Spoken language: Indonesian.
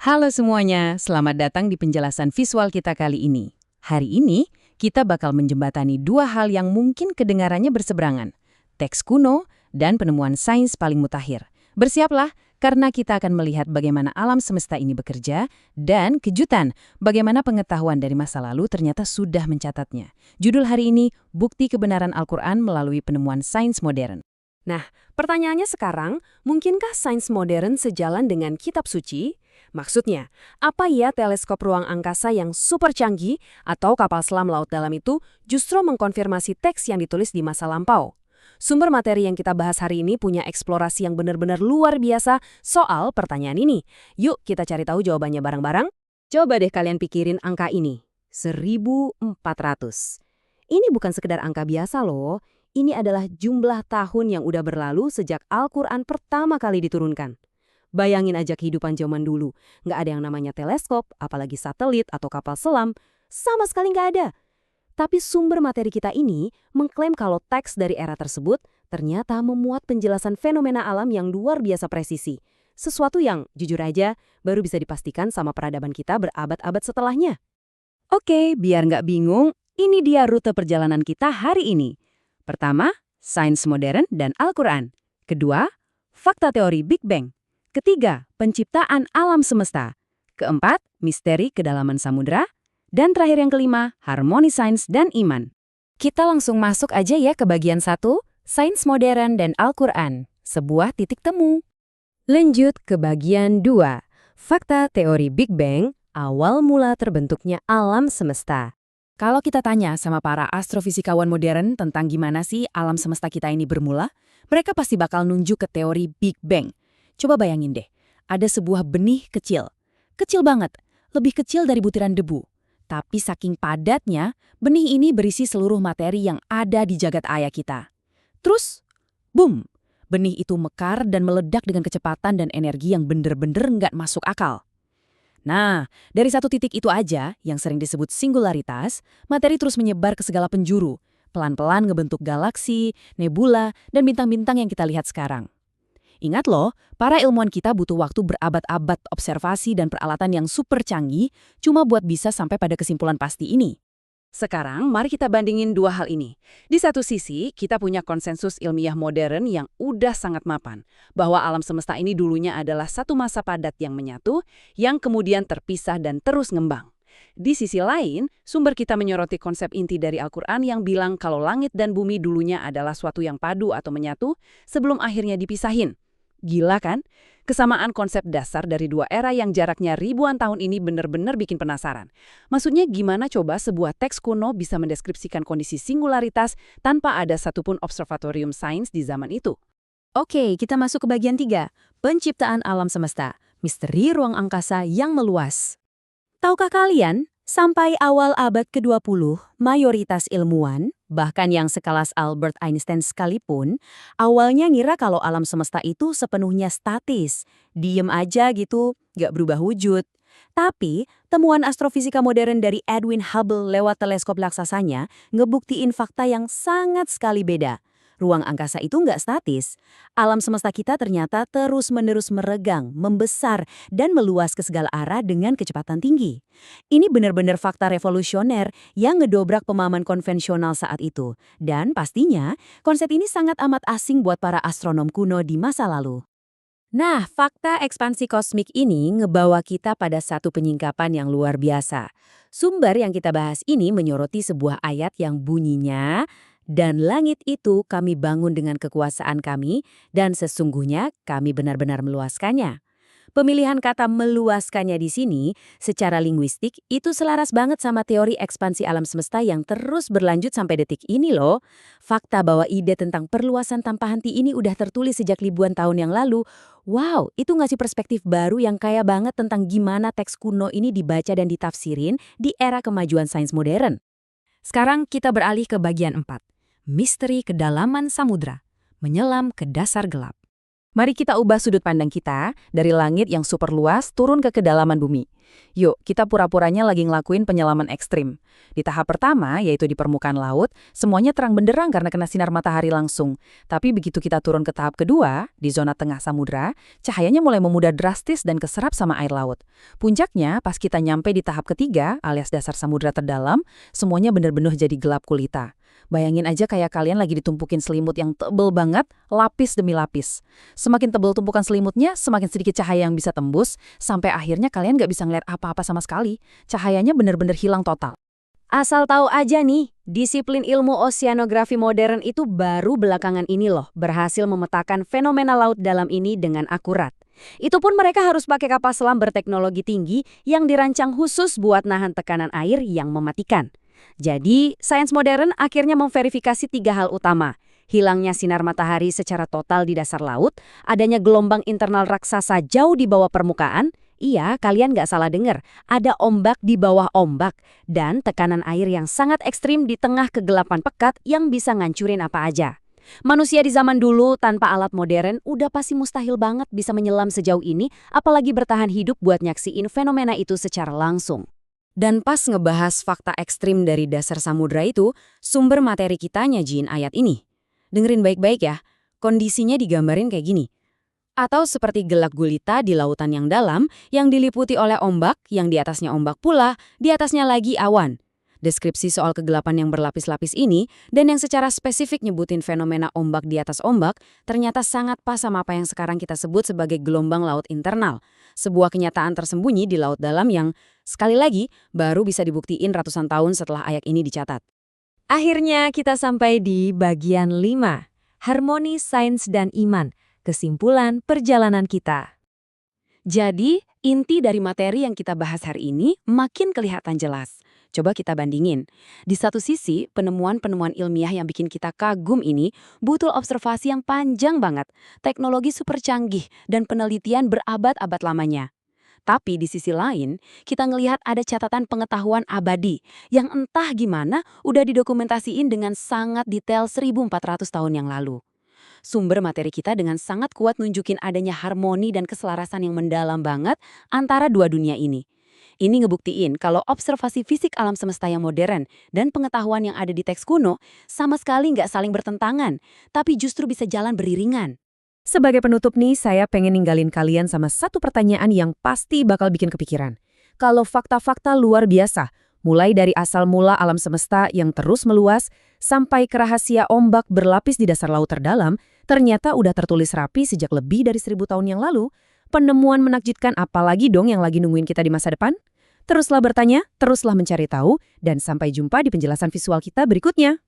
Halo semuanya, selamat datang di penjelasan visual kita kali ini. Hari ini, kita bakal menjembatani dua hal yang mungkin kedengarannya berseberangan. Teks kuno dan penemuan sains paling mutakhir. Bersiaplah, karena kita akan melihat bagaimana alam semesta ini bekerja, dan kejutan, bagaimana pengetahuan dari masa lalu ternyata sudah mencatatnya. Judul hari ini, Bukti Kebenaran Al-Quran Melalui Penemuan Sains Modern. Nah, pertanyaannya sekarang, mungkinkah sains modern sejalan dengan kitab suci? Maksudnya, apa ya teleskop ruang angkasa yang super canggih atau kapal selam laut dalam itu justru mengkonfirmasi teks yang ditulis di masa lampau? Sumber materi yang kita bahas hari ini punya eksplorasi yang benar-benar luar biasa soal pertanyaan ini. Yuk kita cari tahu jawabannya bareng-bareng. Coba deh kalian pikirin angka ini, 1400. Ini bukan sekedar angka biasa loh. Ini adalah jumlah tahun yang udah berlalu sejak Al-Quran pertama kali diturunkan. Bayangin aja kehidupan zaman dulu. Nggak ada yang namanya teleskop, apalagi satelit atau kapal selam. Sama sekali nggak ada. Tapi sumber materi kita ini mengklaim kalau teks dari era tersebut ternyata memuat penjelasan fenomena alam yang luar biasa presisi. Sesuatu yang, jujur aja, baru bisa dipastikan sama peradaban kita berabad-abad setelahnya. Oke, biar nggak bingung, ini dia rute perjalanan kita hari ini. Pertama, sains modern dan Al-Quran. Kedua, fakta teori Big Bang. Ketiga, penciptaan alam semesta. Keempat, misteri kedalaman samudra. Dan terakhir yang kelima, harmoni sains dan iman. Kita langsung masuk aja ya ke bagian 1, sains modern dan Al-Quran. Sebuah titik temu. Lanjut ke bagian 2, fakta teori Big Bang, awal mula terbentuknya alam semesta. Kalau kita tanya sama para astrofisikawan modern tentang gimana sih alam semesta kita ini bermula, mereka pasti bakal nunjuk ke teori Big Bang. Coba bayangin deh, ada sebuah benih kecil. Kecil banget, lebih kecil dari butiran debu. Tapi saking padatnya, benih ini berisi seluruh materi yang ada di jagat raya kita. Terus, boom! Benih itu mekar dan meledak dengan kecepatan dan energi yang bener-bener nggak masuk akal. Nah, dari satu titik itu aja, yang sering disebut singularitas, materi terus menyebar ke segala penjuru, pelan-pelan ngebentuk galaksi, nebula, dan bintang-bintang yang kita lihat sekarang. Ingat loh, para ilmuwan kita butuh waktu berabad-abad observasi dan peralatan yang super canggih cuma buat bisa sampai pada kesimpulan pasti ini. Sekarang, mari kita bandingin dua hal ini. Di satu sisi, kita punya konsensus ilmiah modern yang udah sangat mapan, bahwa alam semesta ini dulunya adalah satu masa padat yang menyatu, yang kemudian terpisah dan terus ngembang. Di sisi lain, sumber kita menyoroti konsep inti dari Al-Quran yang bilang kalau langit dan bumi dulunya adalah suatu yang padu atau menyatu sebelum akhirnya dipisahin. Gila kan? Kesamaan konsep dasar dari dua era yang jaraknya ribuan tahun ini benar-benar bikin penasaran. Maksudnya gimana coba sebuah teks kuno bisa mendeskripsikan kondisi singularitas tanpa ada satupun observatorium sains di zaman itu? Oke, kita masuk ke bagian 3, penciptaan alam semesta, misteri ruang angkasa yang meluas. Tahukah kalian, sampai awal abad ke-20, mayoritas ilmuwan, bahkan yang sekelas Albert Einstein sekalipun, awalnya ngira kalau alam semesta itu sepenuhnya statis, diem aja gitu, gak berubah wujud. Tapi, temuan astrofisika modern dari Edwin Hubble lewat teleskop raksasanya ngebuktiin fakta yang sangat sekali beda. Ruang angkasa itu nggak statis. Alam semesta kita ternyata terus-menerus meregang, membesar, dan meluas ke segala arah dengan kecepatan tinggi. Ini benar-benar fakta revolusioner yang ngedobrak pemahaman konvensional saat itu. Dan pastinya, konsep ini sangat amat asing buat para astronom kuno di masa lalu. Nah, fakta ekspansi kosmik ini ngebawa kita pada satu penyingkapan yang luar biasa. Sumber yang kita bahas ini menyoroti sebuah ayat yang bunyinya, "Dan langit itu kami bangun dengan kekuasaan kami, dan sesungguhnya kami benar-benar meluaskannya." Pemilihan kata meluaskannya di sini, secara linguistik, itu selaras banget sama teori ekspansi alam semesta yang terus berlanjut sampai detik ini loh. Fakta bahwa ide tentang perluasan tanpa henti ini udah tertulis sejak ribuan tahun yang lalu. Wow, itu ngasih perspektif baru yang kaya banget tentang gimana teks kuno ini dibaca dan ditafsirin di era kemajuan sains modern. Sekarang kita beralih ke bagian 4. Misteri kedalaman samudra, menyelam ke dasar gelap. Mari kita ubah sudut pandang kita dari langit yang super luas turun ke kedalaman bumi. Yuk, kita pura-puranya lagi ngelakuin penyelaman ekstrim. Di tahap pertama, yaitu di permukaan laut, semuanya terang benderang karena kena sinar matahari langsung. Tapi begitu kita turun ke tahap kedua, di zona tengah samudra, cahayanya mulai memudar drastis dan keserap sama air laut. Puncaknya, pas kita nyampe di tahap ketiga, alias dasar samudra terdalam, semuanya bener-bener jadi gelap gulita. Bayangin aja kayak kalian lagi ditumpukin selimut yang tebel banget, lapis demi lapis. Semakin tebel tumpukan selimutnya, semakin sedikit cahaya yang bisa tembus, sampai akhirnya kalian nggak bisa ngeliat apa-apa sama sekali. Cahayanya bener-bener hilang total. Asal tahu aja nih, disiplin ilmu oseanografi modern itu baru belakangan ini loh berhasil memetakan fenomena laut dalam ini dengan akurat. Itu pun mereka harus pakai kapal selam berteknologi tinggi yang dirancang khusus buat nahan tekanan air yang mematikan. Jadi, sains modern akhirnya memverifikasi 3 hal utama. Hilangnya sinar matahari secara total di dasar laut, adanya gelombang internal raksasa jauh di bawah permukaan, iya, kalian nggak salah dengar, ada ombak di bawah ombak, dan tekanan air yang sangat ekstrim di tengah kegelapan pekat yang bisa ngancurin apa aja. Manusia di zaman dulu tanpa alat modern udah pasti mustahil banget bisa menyelam sejauh ini, apalagi bertahan hidup buat nyaksiin fenomena itu secara langsung. Dan pas ngebahas fakta ekstrim dari dasar samudra itu, sumber materi kita nyajin ayat ini. Dengerin baik-baik ya, kondisinya digambarin kayak gini. Atau seperti gelak gulita di lautan yang dalam, yang diliputi oleh ombak, yang di atasnya ombak pula, di atasnya lagi awan. Deskripsi soal kegelapan yang berlapis-lapis ini, dan yang secara spesifik nyebutin fenomena ombak di atas ombak, ternyata sangat pas sama apa yang sekarang kita sebut sebagai gelombang laut internal. Sebuah kenyataan tersembunyi di laut dalam yang, sekali lagi, baru bisa dibuktiin ratusan tahun setelah ayat ini dicatat. Akhirnya kita sampai di bagian 5, harmoni sains dan iman, kesimpulan perjalanan kita. Jadi, inti dari materi yang kita bahas hari ini makin kelihatan jelas. Coba kita bandingin. Di satu sisi, penemuan-penemuan ilmiah yang bikin kita kagum ini butuh observasi yang panjang banget, teknologi super canggih, dan penelitian berabad-abad lamanya. Tapi di sisi lain, kita ngelihat ada catatan pengetahuan abadi yang entah gimana udah didokumentasiin dengan sangat detail 1400 tahun yang lalu. Sumber materi kita dengan sangat kuat nunjukin adanya harmoni dan keselarasan yang mendalam banget antara dua dunia ini. Ini ngebuktiin kalau observasi fisik alam semesta yang modern dan pengetahuan yang ada di teks kuno sama sekali nggak saling bertentangan, tapi justru bisa jalan beriringan. Sebagai penutup nih, saya pengen ninggalin kalian sama satu pertanyaan yang pasti bakal bikin kepikiran. Kalau fakta-fakta luar biasa, mulai dari asal mula alam semesta yang terus meluas, sampai ke rahasia ombak berlapis di dasar laut terdalam, ternyata udah tertulis rapi sejak lebih dari 1000 tahun yang lalu. Penemuan menakjubkan apalagi dong yang lagi nungguin kita di masa depan? Teruslah bertanya, teruslah mencari tahu, dan sampai jumpa di penjelasan visual kita berikutnya.